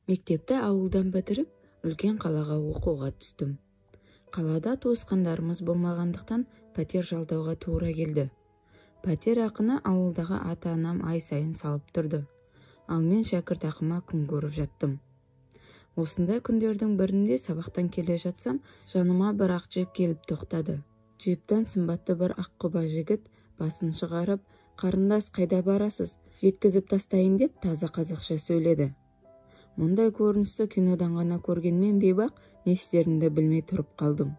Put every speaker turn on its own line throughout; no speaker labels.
Мектепті ауылдан бітіріп, үлкен қалаға оқуға түстім. Қалада туысқандарымыз болмағандықтан пәтер жалдауға тура келді. Пәтер ақыны ауылдағы ата-анам ай сайын салып тұрды. Ал мен шәкіртақыма күн көріп жаттым. Осындай күндердің бірінде сабақтан келе жатсам, жаныма бір ақ джип келіп тоқтады. Джиптен сымбатты бір ақ құба жігіт басын шығарып, «Қарындас, қайда барасыз? Жеткізіп тастайын» деп таза қазақша сөйледі. Мұндай көріністі кинодан ғана көргенмен бейбақ не істерімді білмей тұрып қалдым.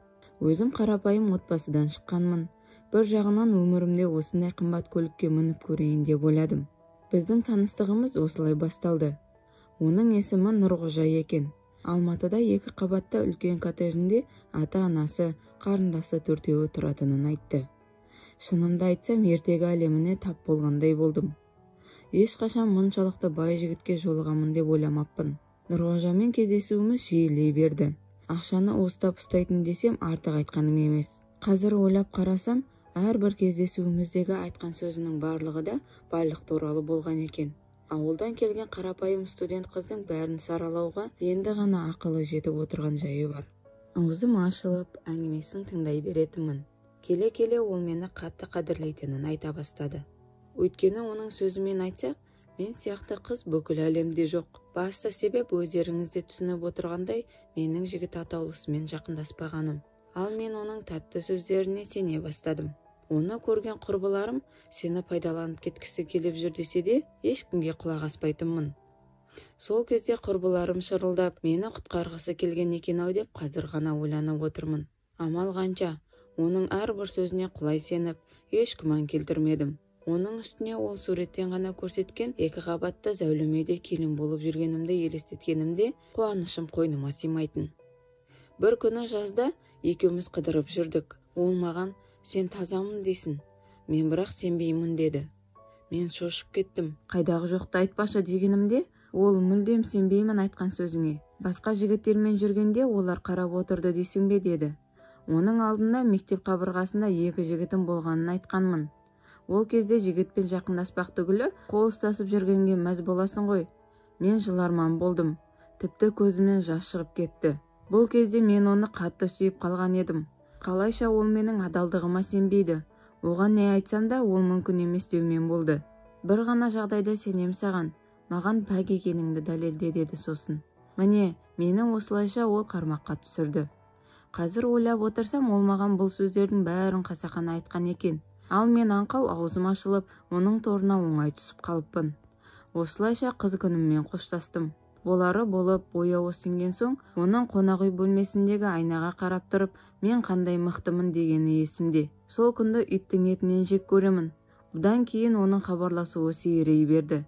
Өзім қарапайым отбасыдан шыққанмын. Бір жағынан өмірімде осындай қымбат көлікке мініп көрейін деп ойладым. Біздің таныстығымыз осылай басталды. Оның есімі Нұрғожа екен. Алматыда 2 қабатта үлкен коттеджінде ата-анасы, қарындасы 4-еуі тұратынын айтты. Шынымды айтсам, ертегі әлеміне тап болғандай болдым. Ешқашан мұншалықты бай жігітке жолығамын деп ойламаппын. Нұрғожамен кездесуіміз жиілей берді. Ақшаны уыстап ұстайтын десем артық айтқаным емес. Қазір ойлап қарасам, әрбір кездесуіміздегі айтқан сөзінің барлығы да байлық туралы болған екен. Ауылдан келген қарапайым студент қыздың бәрін саралауға енді ғана ақылы жетіп отырған жайы бар. Аузым ашылып, әңгімесін тыңдай беретінмін. Келе-келе ол мені қатты қадірлейтінін айта бастады. Өйткені оның сөзімен айтсақ, мен сияқты қыз бүкіл әлемде жоқ. Басты себеп өздеріңізде түсініп отырғандай, менің жігіт атаулысымен жақындаспағаным. Ал мен оның тәтті сөздеріне сене бастадым. Оны көрген құрбыларым сені пайдаланып кеткісі келіп жүр десе де, ешкімге құлақ аспайтынмын. Сол кезде құрбыларым шырылдап, мені құтқарғысы келген екен-ау деп қазір ғана ойланып отырмын. Амал қанша, оның әрбір сөзіне құлай сеніп, еш күмән келтірмедім. Оның үстіне ол суреттен ғана көрсеткен 2 қабатты зәулім үйде келін болып жүргенімді елестеткенімде қуанышым қойныма сыймайтын. Бір күні жазда екеуміз қыдырып жүрдік. Ол маған, сен тазамын дейсің, мен бірақ сенбеймін деді. Мен шошып кеттім. Қайдағы жоқты айтпашы дегенімде, ол мүлдем сенбеймін айтқан сөзіңе. Басқа жігіттермен жүргенде олар қарап отырды дейсің бе деді. Оның алдында мектеп қабырғасында 2 жігітім болғанын айтқанмын. Ол кезде жігітпен жақындаспақ түгілі қол ұстасып жүргенге мәз боласың ғой. Мен жыларман болдым. Тіпті көзімнен жас шығып кетті. Бұл кезде мен оны қатты сүйіп қалған едім. Қалайша ол менің адалдығыма сенбейді. Оған не айтсам да ол мүмкін емес деумен болды. Бір ғана жағдайда сенем саған. Маған пәк екеніңді дәлелде деді сосын. Міне, мені осылайша ол қармаққа түсірді. Қазір ойлап отырсам, ол маған бұл сөздердің бәрін қасақана айтқан екен. Ал мен аңқау аузым ашылып, оның торына оңай түсіп қалыппын. Осылайша қыз күніммен қоштастым. Болары болып, бояуы сіңген соң, оның қонақ үй бөлмесіндегі айнаға қарап тұрып, мен қандай мықтымын дегені есімде. Сол күнді иттің етінен жек көремін. Бұдан кейін оның хабарласуы сейірей берді.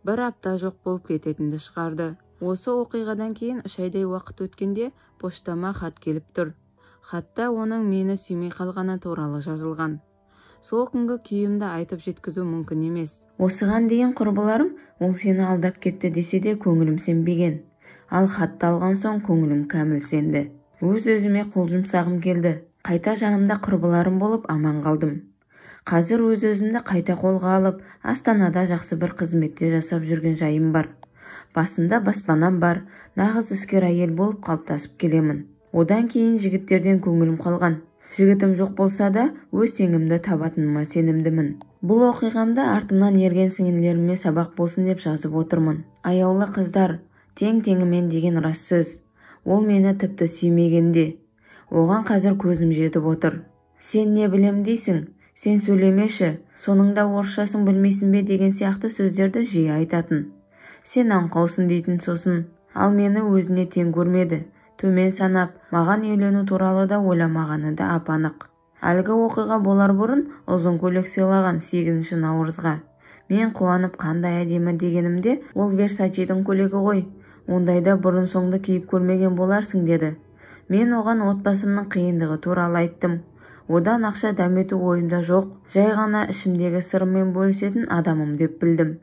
Бір апта жоқ болып кететінді шығарды. Осы оқиғадан кейін 3 айдай уақыт өткенде поштама хат келіп тұр. Хатта оның мені сүймей қалғаны туралы жазылған. Сол күнгі күйімді айтып жеткізу мүмкін емес. Осыған дейін құрбыларым, ол сені алдап кетті десе де көңілім сенбеген. Ал хатты алған соң көңілім кәміл сенді. Өз-өзіме қол жұмсағым келді. Қайта жанымда құрбыларым болып аман қалдым. Қазір өз-өзімді қайта қолға алып, Астанада жақсы бір қызметте жасап жүрген жайым бар. Басында баспанам бар, нағыз іскер әйел болып қалыптасып келемін. Одан кейін жігіттерден көңілім қалған. Жігітім жоқ болса да, өз теңімді табатыныма сенімдімін. Бұл оқиғамды артымнан ерген сіңілеріме сабақ болсын деп жазып отырмын. Аяулы қыздар, тең-теңімен деген рас сөз. Ол мені тіпті сүймегенде. Оған қазір көзім жетіп отыр. Сен не білем дейсің? Сен сөйлемеші, соныңда орысшасын білмейсің бе деген сияқты сөздерді жиі айтатын. Сен аңқаусың дейтін сосын. Ал мені өзіне тең көрмеді. Төмен санап, маған үйлену туралы да ойламағаны да апанық. Әлгі оқиға болар бұрын ұзын көйлек сыйлаған 8 наурызға. Мен қуанып қандай әдемі дегенімде, ол Версачидің көйлегі ғой. Ондайда бұрын соңды киіп көрмеген боларсың деді. Мен оған отбасымның қиындығы туралы айттым. Одан ақша дәмету ойымда жоқ, жай ғана ішімдегі сырыммен бөлісетін адамым деп білдім.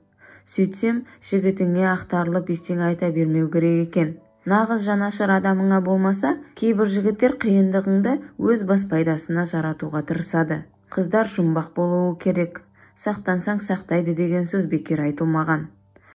Сөйтсем, жігітіңе ақтарылып ештеңе айта бермеу керек екен. Нағыз жанашыр адамыңа болмаса, кейбір жігіттер қиындығыңды өз бас пайдасына жаратуға тырысады. Қыздар жұмбақ болуы керек. Сақтансаң сақтайды деген сөз бекер айтылмаған.